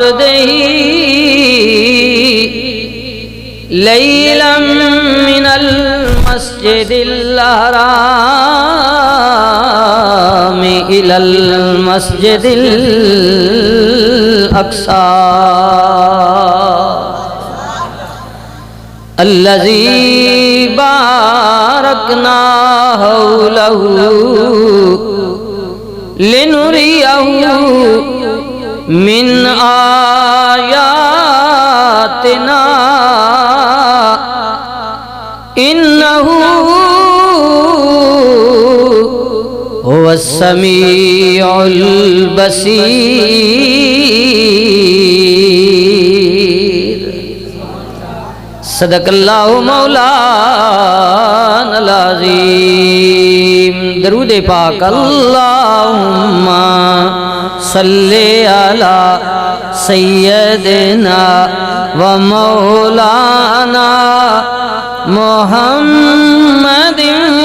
عبده ليلا من المسجد الحرام إلى المسجد الأقصى الذي باركنا حوله لنريه من آياتنا إنه هو السميع البصير صدق اللہ مولانا العظیم درود پاک اللہم صلی علی سیدنا و مولانا محمد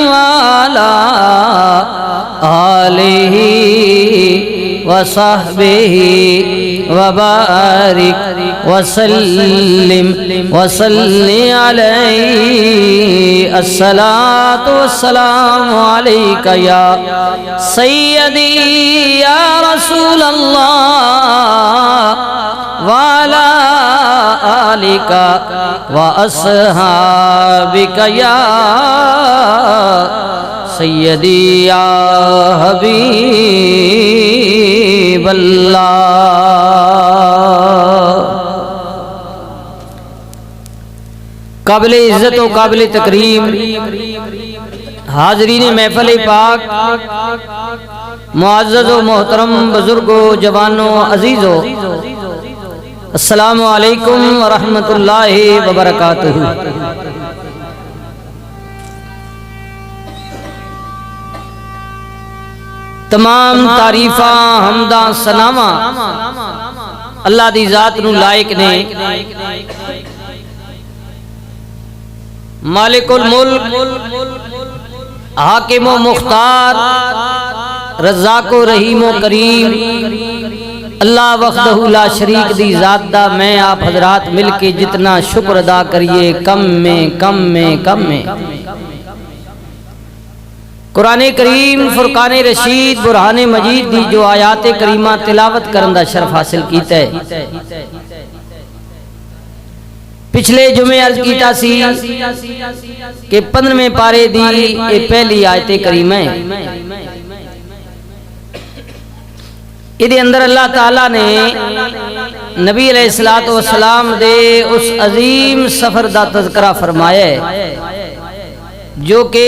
وعلی آلہ وصحبہ وبارک وسلم وصلی علیہ الصلاة والسلام علیکہ یا سیدی یا رسول اللہ وعلا آلکہ واصحابکہ یا سیدی یا حبیب اللہ قابل عزت و قابل تکریم حاضرین محفل پاک معزز و محترم بزرگوں جوانوں عزیزوں السلام علیکم ورحمۃ اللہ وبرکاتہ تمام تعریفاں حمداں ثناواں اللہ دی ذات نو لائق نے مالک الملک حاکم و مختار رزاق و رحیم و کریم اللہ وحدہ لا شریک دی ذات دا میں آپ حضرات مل کے جتنا شکر ادا کریے کم میں قرآن کریم فرقان رشید برہان مجید دی جو آیات کریمہ تلاوت کرن دا شرف حاصل کیتا ہے پچھلے جمعے عرض کیتا سی کہ 15ویں پارے دی یہ پہلی آیت کریمہ ہے ادھے اندر اللہ تعالیٰ نے نبی علیہ السلام دے اس عظیم سفر دا تذکرہ فرمایا ہے جو کہ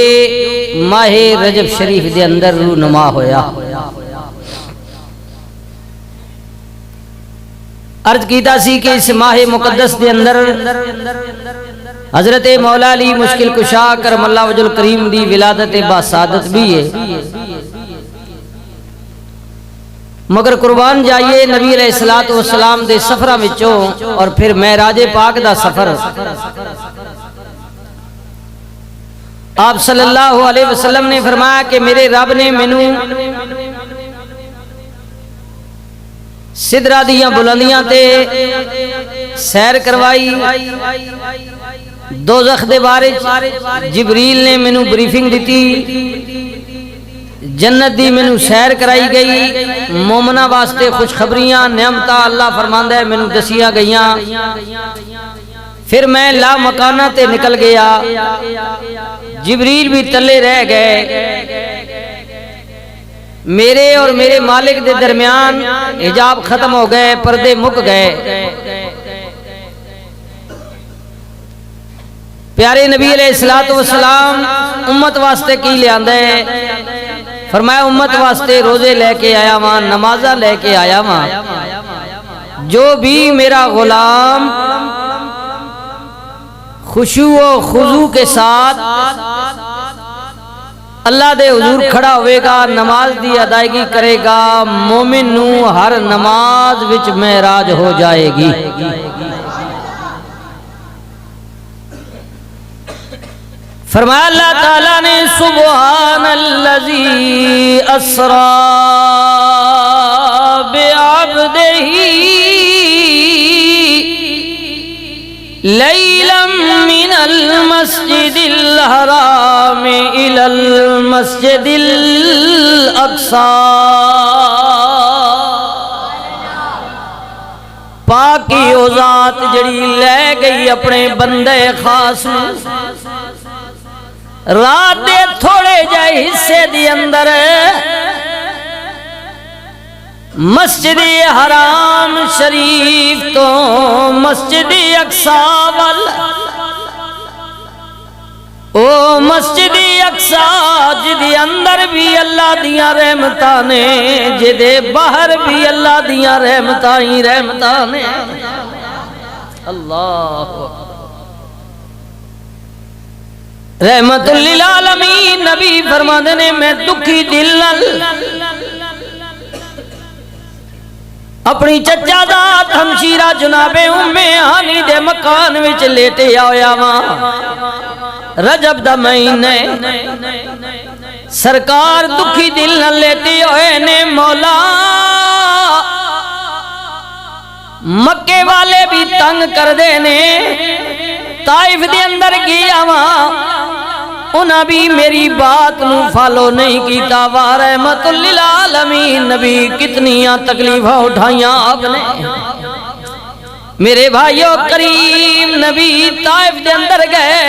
ماہ رجب شریف دے اندر رونما ہویا عرض کیتا سی کہ اس ماہ مقدس دے اندر حضرت مولا علی مشکل کشا کرم اللہ وجہ الکریم دی ولادت باسعادت بھی ہے مگر قربان جائیے نبی علیہ السلام دے سفرہ وچوں اور پھر معراج پاک دا سفر آپ صلی اللہ علیہ وسلم نے فرمایا کہ میرے رب نے مینوں سدرہ دیاں بلندیاں تے سیر کروائی دوزخ دے بارے جبریل نے مینوں بریفنگ دیتی جنت دی مینوں سیر کرائی گئی مومنہ واسطے خوشخبریاں نعمتاں اللہ فرماندا ہے مینوں دسیاں گئیاں پھر میں لا مکانہ تے نکل گیا جبریل بھی تلے رہ گئے میرے اور میرے مالک دے درمیان حجاب ختم ہو گئے پردے مک گئے پیارے نبی علیہ السلام امت واسطے کی لے آندے فرمایا امت واسطے روزے لے کے آیا وہاں نمازہ لے کے آیا وہاں جو بھی میرا غلام خشوع و خضوع کے ساتھ اللہ دے حضور کھڑا ہوئے گا نماز دی ادائیگی کرے گا مومن نو ہر نماز وچ معراج ہو جائے گی فرمایا اللہ تعالیٰ نے سبحان الذی اسرا بعبدہ لیلا من المسجد الحرام الى المسجد الاقصی، پاکی او ذات جڑی لے گئی اپنے بندے خاص میں رات دے تھوڑے جائے حصے دی اندر مسجد حرام شریف تو مسجد اقصی وال، او مسجد اقصی جدی اندر بھی اللہ دیاں رحمتاں نے، جدے باہر بھی اللہ دیاں رحمتاں ہی رحمتاں نے۔ اللہ رحمت للعالمین نبی فرماندے نے میں دکھی دل نال اپنی چچا داد ہمشیرہ جناب ام ہانی دے مکان وچ لیٹے آیا ماں، رجب دا مہینے سرکار دکھی دل نہ لیٹے ہوئے نے، مولا مکے والے بھی تنگ کر دینے، طائف دے اندر گیا ماں انہاں بھی میری بات نو فالو نہیں کیتا، رحمت للعالمین نبی کتنیاں تکلیفاں اٹھائیاں آپ نے۔ میرے بھائیو کریم نبی طائف دے اندر گئے،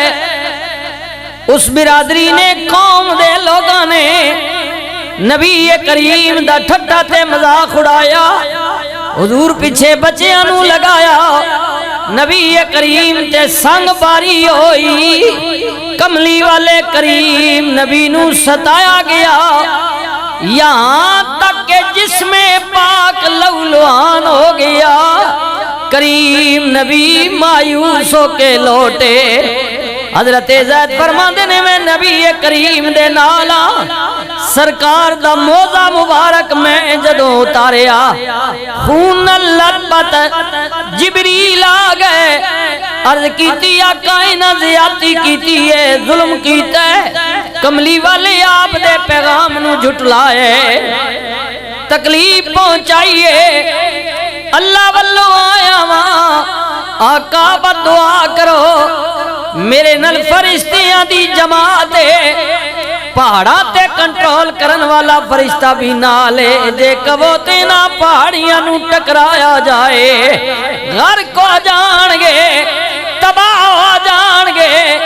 اس برادری نے قوم دے لوگاں نے نبی کریم دا ٹھٹا تے مذاق اڑایا، حضور پیچھے بچیاں نو لگایا، نبی کریم تے سنگ باری ہوئی، کملی والے کریم نبی نو ستایا گیا، یہاں تک کہ جسم پاک لولوان ہو گیا، کریم نبی مایوس ہو کے لوٹے۔ حضرت زید فرماندے نے میں نبی کریم دے نالا سرکار دا موزہ مبارک میں جدوں اتاریا، خون لبت جبریل آ گئے، عرض کیتی آقا انہاں زیادتی کیتی ہے، ظلم کیتا ہے، کملی والے آپ دے پیغام نو جھٹلائے، تکلیف پہنچائیے، اللہ والو آیا ماں، آقا بدعا کرو میرے نل فرشتیاں دی جماعت پہاڑاں تے کنٹرول کرن والا فرشتہ بھی نالے، جے کبو تے نہ پہاڑیاں نو ٹکرایا جائے، غرق ہو جان گے، تباہ ہو جان گے،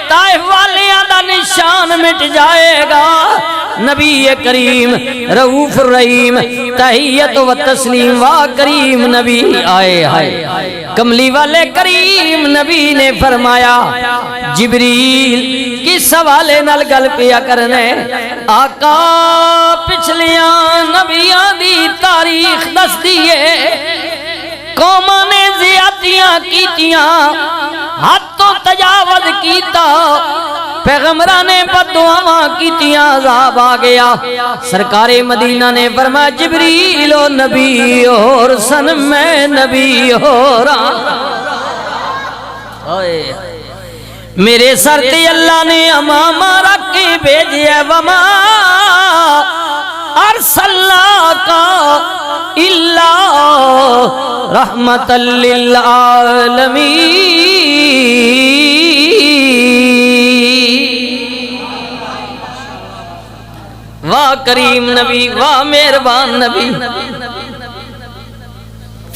طائف والیاں دا نشان مٹ جائے گا۔ نبی کریم رؤوف الرحیم تحیت و تسلیم وا کریم نبی آئے ہائے، کملی والے کریم نبی نے فرمایا جبریل کس حوالے نال گل پیا کرنے، آقا پچھلیاں نبیاں دی تاریخ دس دیئے، قوماں نے زیادتیاں کیتیاں، حد تو تجاوز کیتا، پیغمبران نے بددعاواں کیتیاں، عذاب آ گیا، سرکار مدینہ نے فرمایا جبریل و نبی اور سن میں نبی ہو رہا، میرے سر تے اللہ نے امامہ رکھ کے بھیجیا، وما ارسلناک الا رحمت للعالمین۔ واہ کریم نبی، واہ مہربان نبی،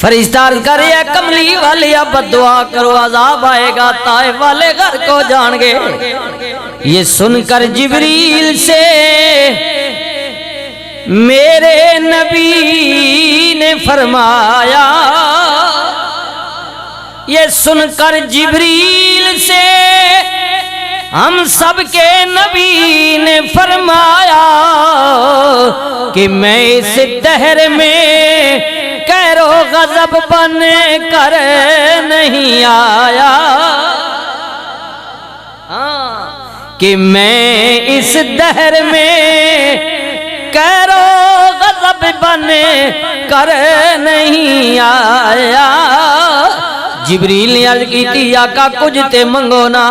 فرشتہ عرض کر رہے ہیں کملی والے اب دعا کرو عذاب آئے گا، طائف والے غرق ہو جان گے۔ یہ سن کر جبریل سے میرے نبی نے فرمایا، یہ سن کر جبریل سے ہم سب کے نبی نے فرمایا کہ میں اس دہر میں کہر و غضب بن کر نہیں آیا، کہ میں اس دہر میں کہر و غضب بن کر نہیں آیا۔ جبریل نے عرض کی تھی آقا کچھ تے منگو نا،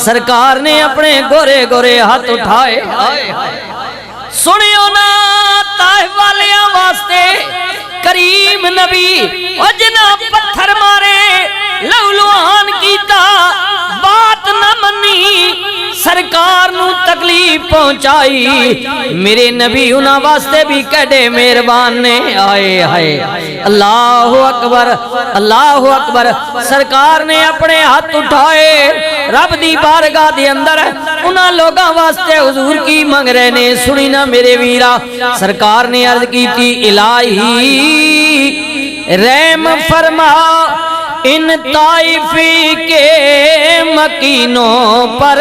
سرکار نے اپنے گورے گورے ہاتھ اٹھائے، سنیو نا طائف والیاں واسطے کریم نبی اور جناب پتھر مارے لولوان کیتا، سرکار نو تکلیف پہنچائی میرے نبی انہاں واسطے بھی کڈے مہربان نے آئے ہائے اللہ اکبر اللہ اکبر سرکار نے اپنے ہاتھ اٹھائے رب دی بارگاہ دے اندر انہاں لوگاں واسطے حضور کی منگ رہے نے سنی نا میرے ویرا سرکار نے عرض کی تھی الہی رحم فرما ان طائفی کے مکینوں پر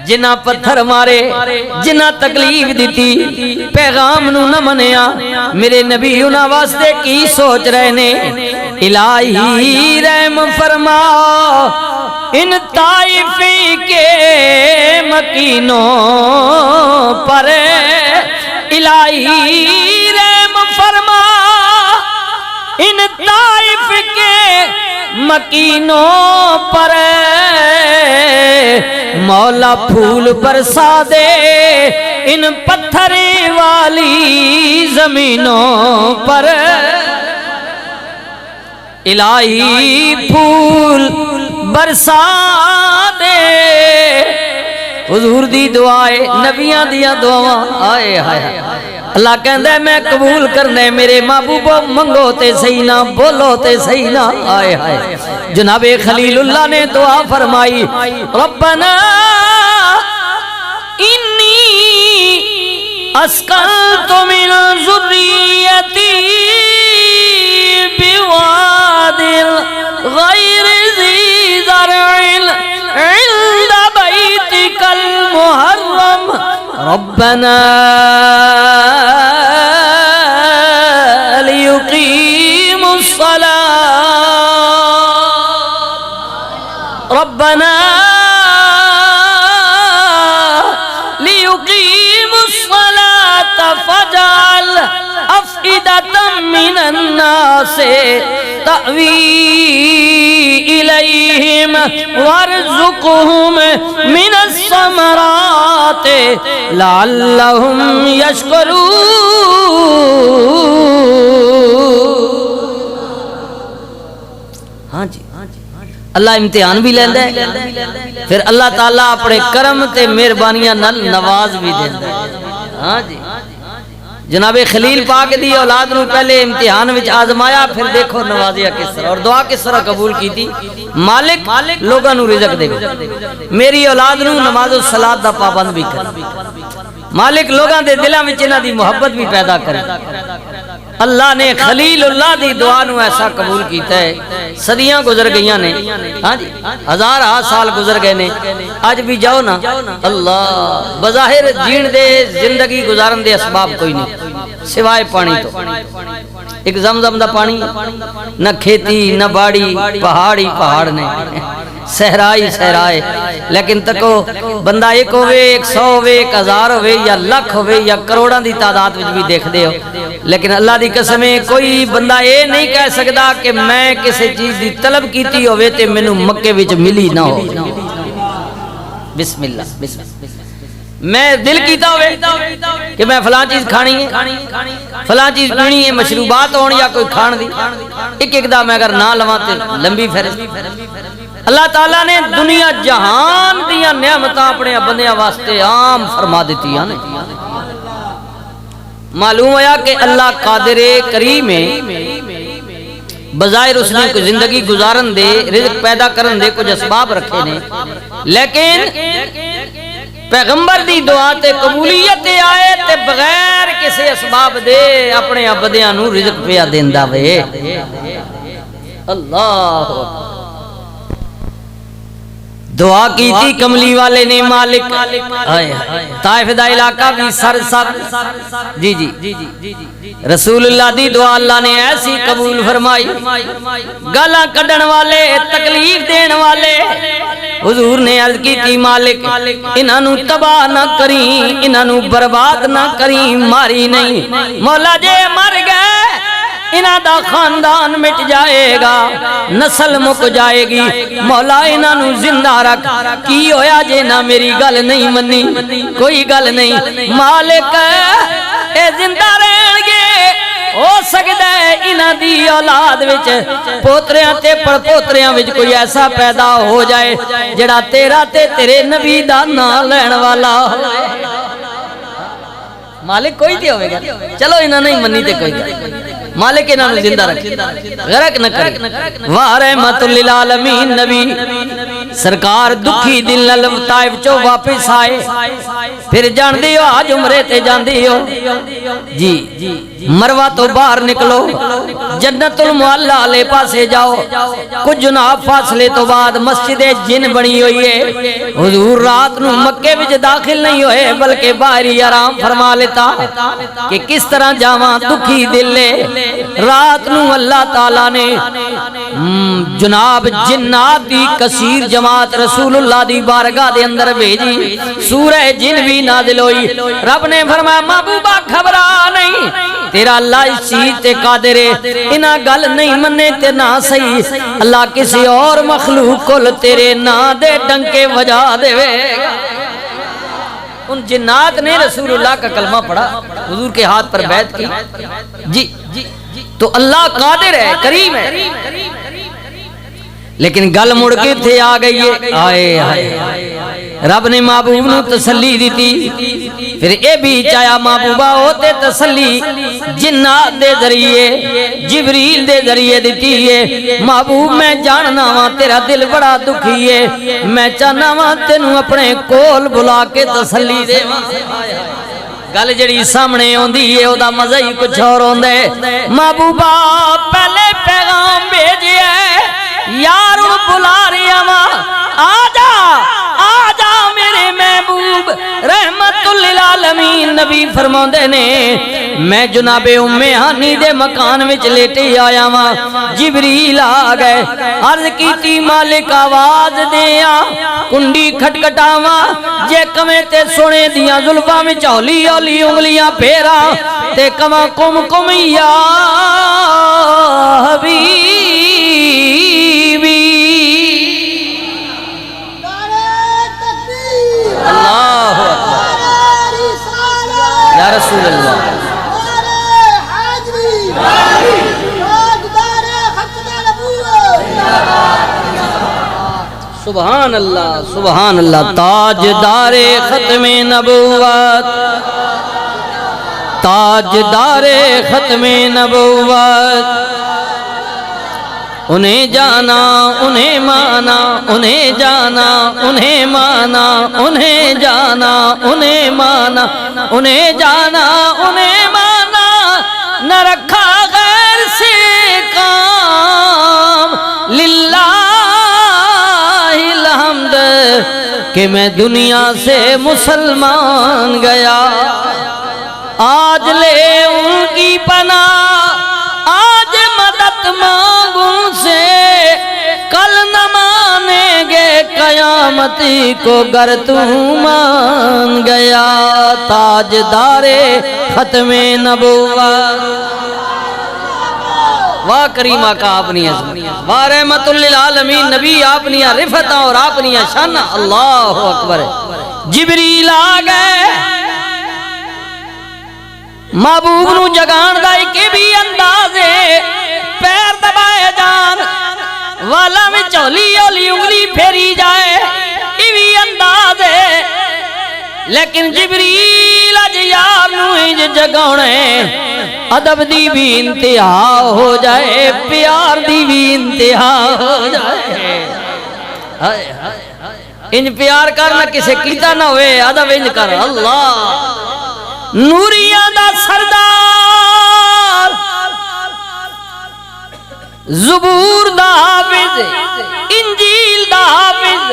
جنہ پتھر مارے جنہ تکلیف دیتی پیغام نو نہ منیا میرے نبی انہاں واسطے کی سوچ رہے نے الہی رحم فرما ان طائفی کے مکینوں پر الہی رحم فرما ان طائف کے مکینوں پر مولا پھول برسا دے ان پتھر والی زمینوں پر الہی پھول برسا دے حضور دی دعائے نبیاں دیا دعاواں آئے ہائے اللہ کہندہ ہے میں قبول کرنے میرے محبوبو منگو تے صحیح نہ بولو تے صحیح نہ آئے ہائے جناب خلیل اللہ نے دعا فرمائی ربنا انی اسکنت من ذریتی بواد غیر ذی زرع عند بیتک المحرم ربنا لیقیم الصلاة ربنا لیقیم الصلاة فجعل افئدة من الناس تأوی الیہم وارزقہم من الثمرات لعلہم یشکرون ہاں جی اللہ امتحان بھی لیندہ ہے پھر اللہ تعالیٰ اپنے کرم تے مہربانیاں نل نواز بھی دیندہ ہے ہاں جی جناب خلیل پاک دی اولاد نو پہلے امتحان وچ آزمایا پھر دیکھو نوازیا کس طرح اور دعا کس طرح قبول کی تھی مالک لوگاں نو رزق دے میری اولاد نو نماز و صلاۃ دا پابند بھی کر مالک لوگاں دے دلاں وچ انہاں دی محبت بھی پیدا کرے اللہ نے خلیل اللہ دی دعا نو ایسا قبول کیتا ہے صدیاں گزر گئیاں نے ہاں جی ہزار سال گزر گئے نے آج بھی جاؤ نا اللہ بظاہر جین دے زندگی گزارن دے اسباب کوئی نہیں سوائے پانی تو ایک زمزم دا پانی نہ کھیتی نہ باڑی پہاڑی پہاڑ نے صحرائی صحرائے لیکن تکو بندہ ایک ہوئے 100 ہوئے 1000 ہوئے یا لاکھ ہوئے یا کروڑاں دی تعداد وچ بھی دیکھ دے ہو لیکن اللہ دی قسمیں کوئی بندہ یہ نہیں کہہ سکتا کہ میں کسی چیز دی طلب کیتی ہوئے تے مینوں مکے وچ ملی نہ ہو بسم اللہ بسم اللہ میں دل کیتا ہوئے کہ میں فلاں چیز کھانی ہے فلاں چیز پینی ہے مشروبات ہون یا کوئی کھان دی ایک دا میں اگر نہ لواں تے لمبی فہرست اللہ تعالیٰ نے دنیا جہان دیا نعمتاں اپنے بندیاں واسطے عام فرما دیتی ہیں معلوم ہوا کہ اللہ قادر کریم ہے بظاہر اس نے کوئی زندگی گزارن دے رزق پیدا کرن دے کچھ اسباب رکھے نے لیکن پیغمبر دی دعا تے قبولیت آئے تے بغیر کسی اسباب دے اپنے عبدیاں نو رزق پیا دیندا وے اللہ دعا کی تھی کملی والے نے مالک طائف دا علاقہ بھی سر جی جی رسول اللہ دی دعا اللہ نے ایسی قبول فرمائی گالاں کڈن والے تکلیف دین والے حضور نے عرض کی تھی مالک انہاں نو تباہ نہ کریں انہاں نو برباد نہ کریں ماری نہیں مولا جے مر گئے انہاں دا خاندان مٹ جائے گا نسل مک جائے گی مولا انہاں نو زندہ رکھ کی ہویا جے نہ میری گل نہیں منی کوئی گل نہیں مالک اے زندہ رہن گے ہو سکتا ہے انہاں دی اولاد وچ پوتریاں تے پڑپوتریاں وچ کوئی ایسا پیدا ہو جائے جڑا تیرا تے تیرے نبی دا نام لین والا ہوئے مالک کوئی تے ہوئے گا چلو انہاں نہیں منی تے کوئی گا مالک انہاں نو زندہ رکھے غرق نہ کرے واہ رحمت للعالمین نبی سرکار دکھی دل نال طائف چوں واپس آئے پھر جان دیو آج عمرے تے جان دیو جی مروہ تو باہر نکلو جنت المعلا لے پاسے جاؤ کچھ جناب فاصلے تو بعد مسجد جن بنی ہوئی ہے حضور رات نو مکے وچ داخل نہیں ہوئے بلکہ باہری آرام فرما لیتا کہ کس طرح جاواں دکھی دل لے رات نو اللہ تعالیٰ نے جناب جنات دی کثیر جماعت رسول اللہ دی بارگاہ دے اندر بھیجی سورہ جن بھی نازل ہوئی رب نے فرمایا محبوبہ گھبرا نہیں تیرا اللہ اس چیز تے قادر ہے انہاں گل نہیں منے تے نہ صحیح اللہ کسی اور مخلوق کو تیرے نا دے ڈنکے وجا دے گا ان جنات نے رسول اللہ کا کلمہ پڑھا حضور کے ہاتھ پر بیعت کی جی تو اللہ قادر ہے کریم ہے لیکن گل مڑ کے تھے آ گئی ہے آئے رب نے محبوب نو تسلی دیتی پھر اے بھی چاہیا محبوبہ ہوتے تسلی جنات دے ذریعے جبریل دے ذریعے دیتی ہے محبوب میں جاننا ہاں تیرا دل بڑا دکھی ہے میں چاہنا ہاں تینوں اپنے کول بلا کے تسلی دے گل جڑی سامنے ہوندی ہے او دا مزہ ہی کچھ اور ہوندا ہے محبوبہ پہلے پیغام بھیجیا یار بلا رہا ماں آجا میرے محبوب رحمت للعالمین نبی فرماندے نے میں جناب ام ہانی دے مکان وچ لیٹے آیا ماں جبریل آ گئے عرض کیتی مالک آواز دیا کنڈی کھٹکھٹاواں جے کمے تے سونے دیاں زلفاں وچ ہولی ہولی انگلیاں پھیرا تے کما کم کم یا حبیبی اللہ یا رسول اللہ سبحان اللہ سبحان اللہ تاجدار ختم نبوت تاجدار ختم نبوت انہیں جانا انہیں مانا انہیں جانا انہیں مانا انہیں جانا انہیں مانا انہیں جانا انہیں مانا نہ رکھا غیر سے کام للہ الحمد کہ میں دنیا سے مسلمان گیا آج لے ان کی پناہ آج مدد مانگوں سے کل نہ مانیں گے قیامتی کو گر تو مان گیا تاجدار ختم نبوت واہ کریم آقا اپنی عظمت واہ رحمت للعالمین نبی اپنی رفعت اور اپنی شان اللہ اکبر جبریل آ گئے محبوب نو جگان دا ایک بھی انداز ہے پیر دبائے جان والا میں چولی اولی انگلی پھیری جائے یہ بھی انداز ہے لیکن جبریل اج یار نو انج جگاونے ادب دی بھی انتہا ہو جائے پیار دی بھی انتہا ہو جائے انج پیار کرنا کسے کیتا نہ ہوئے ادب انج کر اللہ نوریاں دا سردار زبور دا حافظ انجیل دا حافظ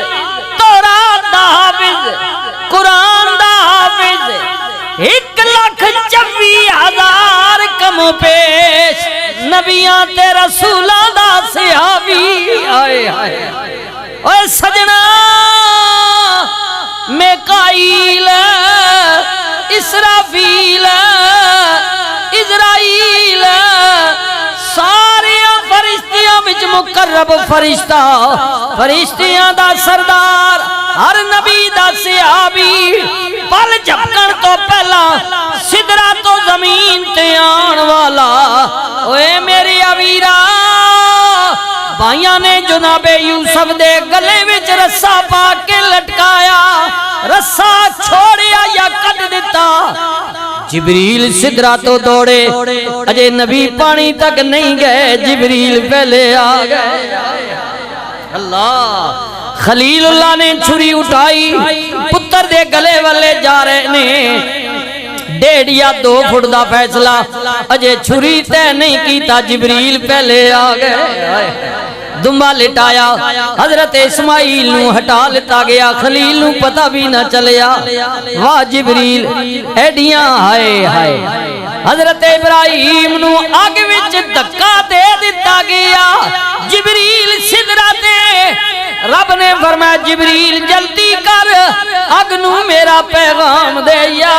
تورات دا حافظ قرآن دا حافظ 1,24,000 کم پیش نبیاں تے رسولاں دا صحابی آئے اوے سجنا میکائیل اسرافیل اسرائیل سارے فرشتیاں وچ مقرب فرشتہ فرشتیاں دا سردار ہر نبی دا صحابی پل جھپکن تو پہلا سدرا تو زمین تے آن والا اوے میری اویرا بھائیاں نے جناب یوسف دے گلے وچ رسا پا کے لٹکایا رسا چھوڑیا یا کٹ دیتا جبریل سدرا تو دوڑے اجے نبی پانی تک نہیں گئے جبریل پہلے آ گئے اللہ خلیل اللہ نے چھری اٹھائی پتر دے گلے والے جا رہے نے 1.5 یا 2 فٹ دا فیصلہ اجے چھری تے نہیں کیتا جبریل پہلے آ گئے دمبا لٹایا حضرت اسماعیل نو ہٹا لیتا گیا خلیل نو پتہ بھی نہ چلیا واہ جبریل ایڈیاں ہائے ہائے حضرت ابراہیم نو آگ وچ دھکا دے دیتا گیا جبریل سدرا تے رب نے فرمایا جبریل جلدی کر اگ نو میرا پیغام دے یا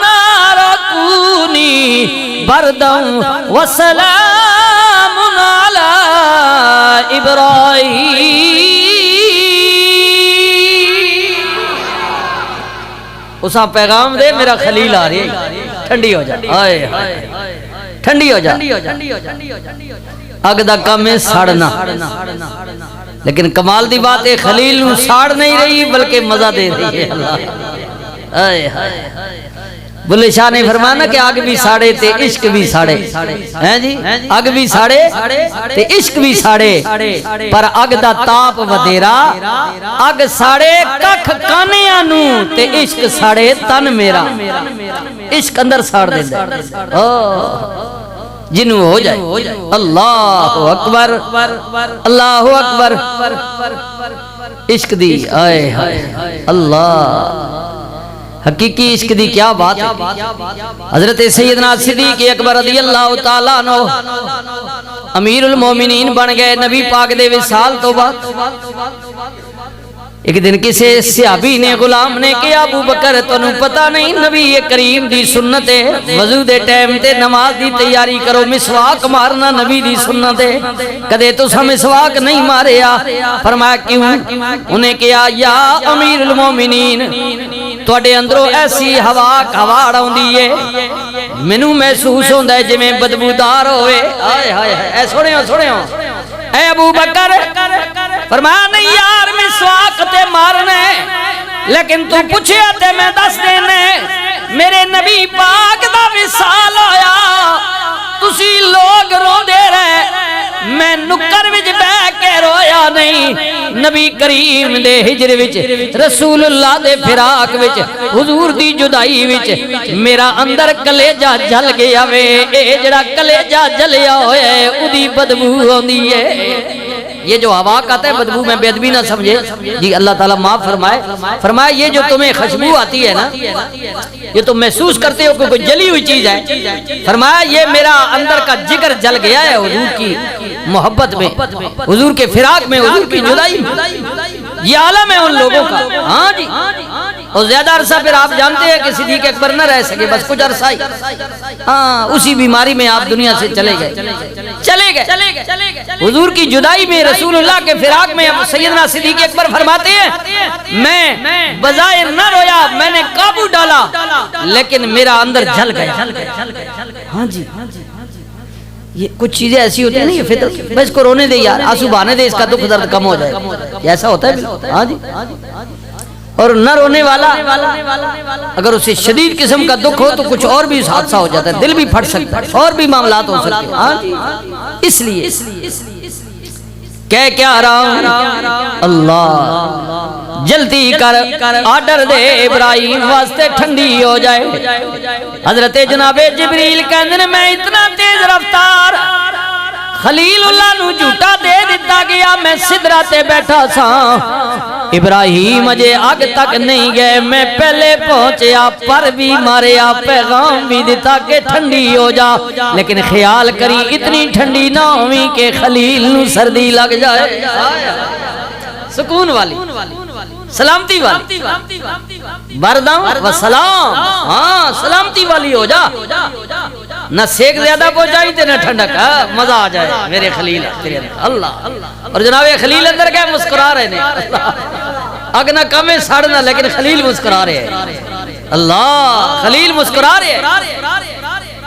نار کونی بردم وسلام علی ابراہیم اسا پیغام دے میرا خلیل آ رہی ہے ٹھنڈی ہو جا ٹھنڈی ہو جا اگ دا کام ہے ساڑنا لیکن کمال دی بات ہے خلیل نو ساڑ نہیں رہی بلکہ مزہ دے رہی ہے اللہ بلے شاہ نے فرمانا کہ آگ بھی ساڑے تے عشق بھی ساڑے ہیں جی آگ بھی ساڑے تے عشق بھی ساڑے پر آگ دا تاپ ودیرا آگ ساڑے ککھ کانیاں نو تے عشق ساڑے تن میرا عشق اندر ساڑ دے دے جنو ہو جائے اللہ اکبر اللہ اکبر عشق دی آئے اللہ حقیقی عشق دی کیا بات ہے حضرت سیدنا صدیق اکبر رضی اللہ تعالیٰ عنہ امیر المومنین بن گئے نبی پاک دے وصال تو بعد ایک دن کسی صحابی نے غلام نے کہا ابو بکر تنوں پتہ نہیں نبی کریم دی سنت ہے وضو دے ٹائم تے نماز دی تیاری کرو مسواک مارنا نبی دی سنت ہے کدے تساں مسواک نہیں ماریا فرمایا کیوں انہیں کہا یا امیر المومنین تواڈے اندروں ایسی ہوا کھواڑ آوندی ہے مینوں محسوس ہوندا ہے جویں بدبودار ہوئے ہائے ہائے اے سنیو اے ابو بکر فرمایا نہیں یار مسواک تے مارنے لیکن تو پوچھیا تے میں دس دینے میرے نبی پاک دا وصال ہویا تسی لوگ رو دے رہے میں نکر وچ بیٹھ کے رویا نہیں نبی کریم دے ہجر وچ رسول اللہ دے فراق وچ حضور دی جدائی وچ میرا اندر کلیجہ جل گیا وے اے جڑا کلیجہ جلیا ہویا ہے اودی بدبو ہوندی ہے یہ جو ہوا کہتا ہے بدبو میں بے ادبی نہ سمجھے جی اللہ تعالیٰ معاف فرمائے فرمائے یہ جو تمہیں خوشبو آتی ہے نا یہ تم محسوس کرتے ہو کہ کوئی جلی ہوئی چیز ہے فرمایا یہ میرا اندر کا جگر جل گیا ہے حضور کی محبت میں حضور کے فراق میں حضور کی جدائی یہ عالم ہے ان لوگوں کا ہاں جی اور زیادہ عرصہ پھر آپ جانتے ہیں کہ صدیق اکبر نہ رہ سکے بس کچھ عرصہ ہی ہاں اسی بیماری میں آپ دنیا سے چلے گئے حضور کی جدائی میں رسول اللہ کے فراق میں سیدنا صدیق اکبر فرماتے ہیں میں بظاہر نہ رویا میں نے قابو ڈالا لیکن میرا اندر جل گیا ہاں جی یہ کچھ چیزیں ایسی ہوتی ہیں نا یہ فطرت بس کو رونے دے یار آنسو بہانے دے اس کا دکھ درد کم ہو جائے ایسا ہوتا ہے ہاں جی اور نہ رونے والا اگر اسے شدید قسم کا دکھ ہو تو کچھ اور بھی حادثہ ہو جاتا ہے دل بھی پھٹ سکتا ہے اور بھی معاملات ہو سکتے ہیں ہاں جی اس لیے کیا رہا اللہ جلدی کر آرڈر دے ابراہیم واسطے ٹھنڈی ہو جائے حضرت جناب جبریل کہندے میں اتنا تیز رفتار خلیل اللہ نو جھوٹا دے دیتا گیا میں سدرا تے بیٹھا سا ابراہیم اجے آگ تک نہیں گئے میں پہلے پہنچیا پر بھی ماریا پیغام بھی دیتا کہ ٹھنڈی ہو جا لیکن خیال کری اتنی ٹھنڈی نہ ہوئی کہ خلیل نو سردی لگ جائے سکون والی سلامتی والی بردم و سلام ہاں سلامتی والی ہو جا نہ سیک زیادہ پہنچائی تے نہ ٹھنڈک مزہ آ جائے میرے خلیل اللہ اور جناب خلیل اندر کیا مسکرا رہے ہیں اگ نہ کم ہے ساڑھنا لیکن خلیل مسکرا رہے ہیں اللہ خلیل مسکرا رہے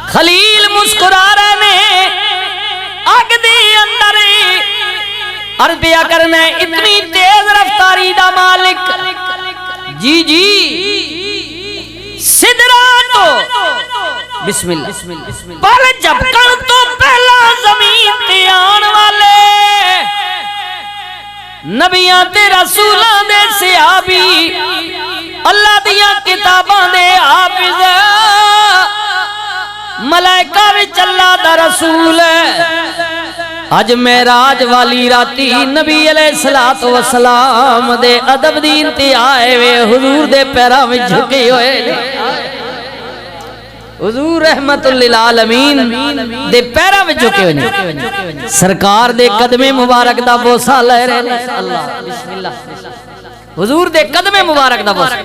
خلیل مسکرا رہے نے اگ دی اندر عرض پیا کرنا اتنی تیز رفتاری دا مالک جی سدرا تو بسم اللہ پر جب کل تو پہلا زمین تے آن والے نبیاں تے رسولاں دے صحابی اللہ دیاں کتاباں دے حافظ ملائکہ وچ اللہ دا رسول اج معراج والی راتی نبی علیہ السلام دے ادب دی انتہا وے حضور دے پیراں وچ جھکے ہوئے حضور رحمت للعالمین دے پیراں وچ جھکے ہوئے سرکار دے قدم مبارک دا بوسہ لے رہے اللہ بسم اللہ حضور دے قدم مبارک دا بوسہ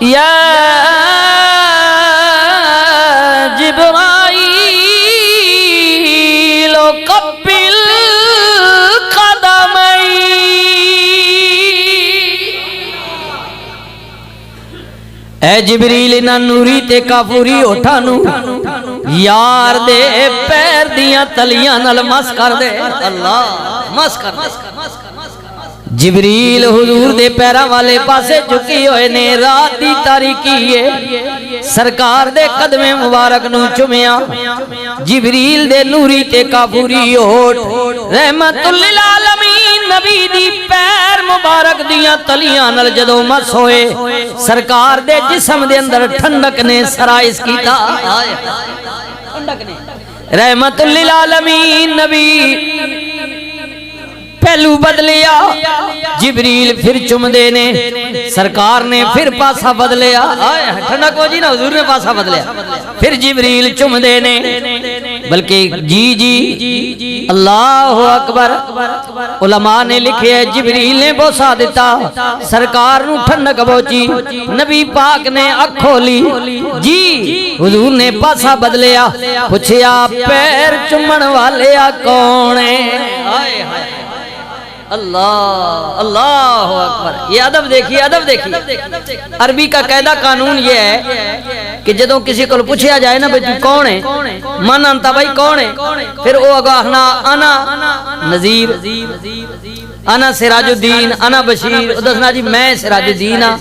یا جبرائیل قبل قدمی اے جبریل نہ نوری تے کافوری اٹھانو یار دے پیر دیاں تلیاں نل مس کر دے اللہ مس کر دے جبریل حضور دے پیرا والے پاسے جھکی ہوئے نے رات دی تاریکی ہے سرکار دے قدم مبارک نو چمیا جبریل دے نوری تے کافوری ہوٹ رحمت للعالمین نبی دی پیر مبارک دیاں تلیاں نل جدو مس ہوئے سرکار دے جسم دے اندر ٹھنڈک نے سرائز کیتا رحمت للعالمین نبی پہلو بدلیا جبریل پھر چم دینے سرکار نے پھر پاسا بدلیا ٹھنڈک ہو جی نا حضور نے پاسا بدلیا پھر جبریل چم دینے بلکہ جی اللہ اکبر علماء نے لکھے ہے جبریل نے بوسا دیتا سرکار نو ٹھنڈک بوچی نبی پاک نے اکھ کھولی جی حضور نے پاسا بدلیا پوچھیا پیر چمن والے کون ہے اللہ اللہ اکبر یہ ادب دیکھیے ادب دیکھیے عربی کا قاعدہ قانون یہ ہے کہ جدوں کسی کو پوچھا جائے نا بھئی تو کون ہے من انتا بھائی کون ہے پھر وہ اگاہنا انا نذیر انا سراج الدین انا بشیر دسنا جی میں سراج الدین ہاں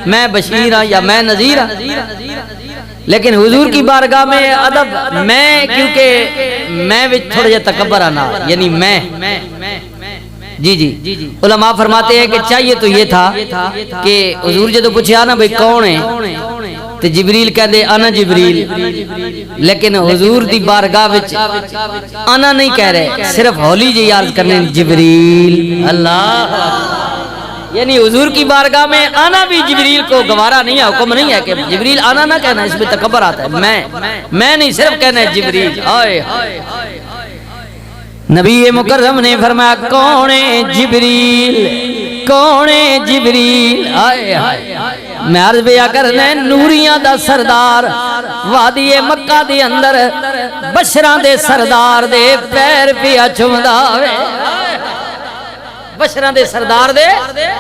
میں بشیر ہاں یا میں نذیر ہاں لیکن حضور کی بارگاہ میں ادب میں کیونکہ میں تھوڑا جا تکبر آنا یعنی میں جی علماء فرماتے ہیں کہ چاہیے تو یہ تھا کہ حضور جدو پوچھا نا بھئی کون ہے تو جبریل کہہ دے انا جبریل لیکن حضور دی بارگاہ وچ انا نہیں کہہ رہے صرف ہولی جی عرض کرنے جبریل اللہ یعنی حضور کی بارگاہ میں آنا بھی جبریل کو گوارا نہیں ہے حکم نہیں ہے کہ جبریل آنا نہ کہنا اس میں تکبر آتا ہے میں نہیں صرف کہنا ہے جبریل آئے نبی مکرم نے فرمایا کون جبریل کون جبریل آئے میں عرض بیا کرنے نوریاں دا سردار وادی مکہ دی اندر بشران دے سردار دے پیر پیا چمدا بشران دے سردار دے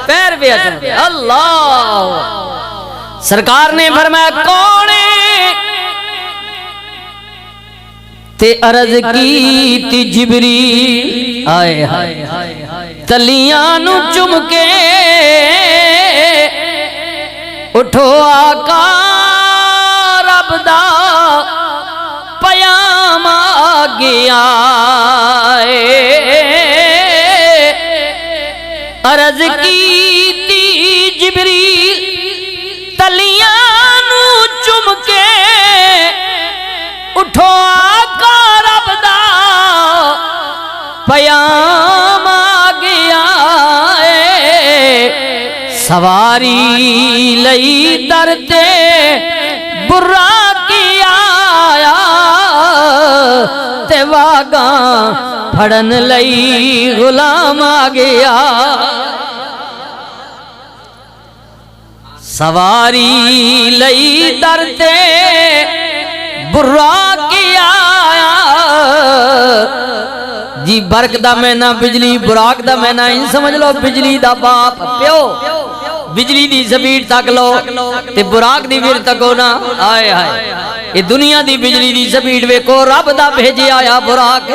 پیر پیا چمدا اللہ سرکار نے فرمایا کون تے عرض کی تی جبریل آئے تلیاں نو چم کے اٹھو آقا رب دا پیام آ گیا عرض کی تی جبریل تلیاں نو چم کے اٹھو آقا رب دا پیام آ گیا سواری لئی در تے برا کی آیا تے واگاں پھڑن لئی غلام آ گیا سواری لئی در تے برا کی آیا جی برق دا مہینہ بجلی براق دا مہینہ ان سمجھ لو بجلی دا باپ پیو بجلی دی سپیڈ تک لو تے براق دی پھر تکو نا آئے آئے یہ دنیا دی بجلی دی سپیڈ ویکھو رب دا بھیجی آیا براق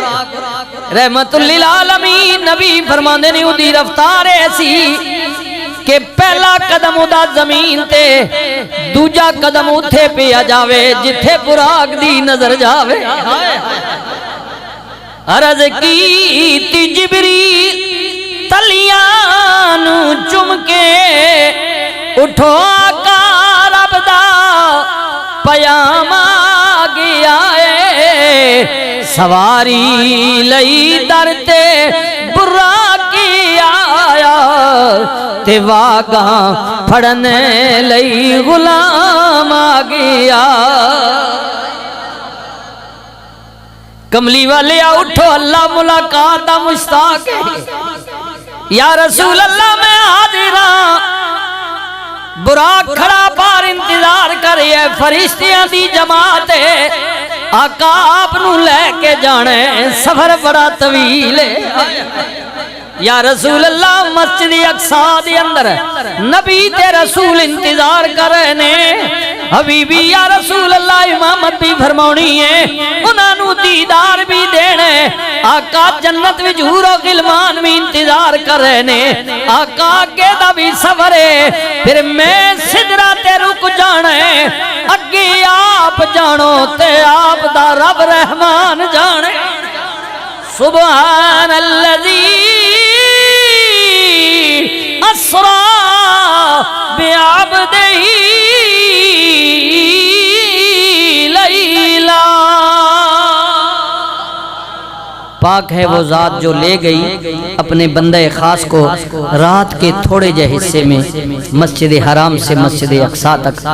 رحمت للعالمین نبی فرماندے نے دی رفتار ایسی کہ پہلا قدم ادا زمین تے دوجا قدم اتھے پیا جاوے جتھے براق دی نظر جاوے عرض کی تی جبریل تلیاں چم کے اٹھو آقا رب دا پیام آگیا ہے سواری لئی درتے براقی آیا تے واگاں پھڑنے لئی غلام آگیا کملی والے اٹھو اللہ ملاقات دا مشتاق ہے یا رسول اللہ میں حاضر ہاں براق کھڑا بار انتظار کرے فرشتیاں دی جماعت ہے آقا آپ نو لے کے جانے سفر بڑا طویل ہے یا رسول اللہ مسجد اقصی دے اندر نبی تے رسول انتظار کرنے حبیبی یا رسول اللہ امامت بھی فرمونی ہے انہاں نو دیدار بھی دینے آقا جنت وچ حور و غلمان بھی انتظار کرنے آقا آگے دا بھی سفر ہے پھر میں سدرہ تے رک جانے اگے آپ جانو تے آپ دا رب رحمان جانے سبحان اللذی اسرا بعبدہ لیلا پاک ہے وہ ذات جو لے گئی اپنے بندہ خاص کو رات کے تھوڑے جے حصے میں مسجد حرام سے مسجد اقصی تک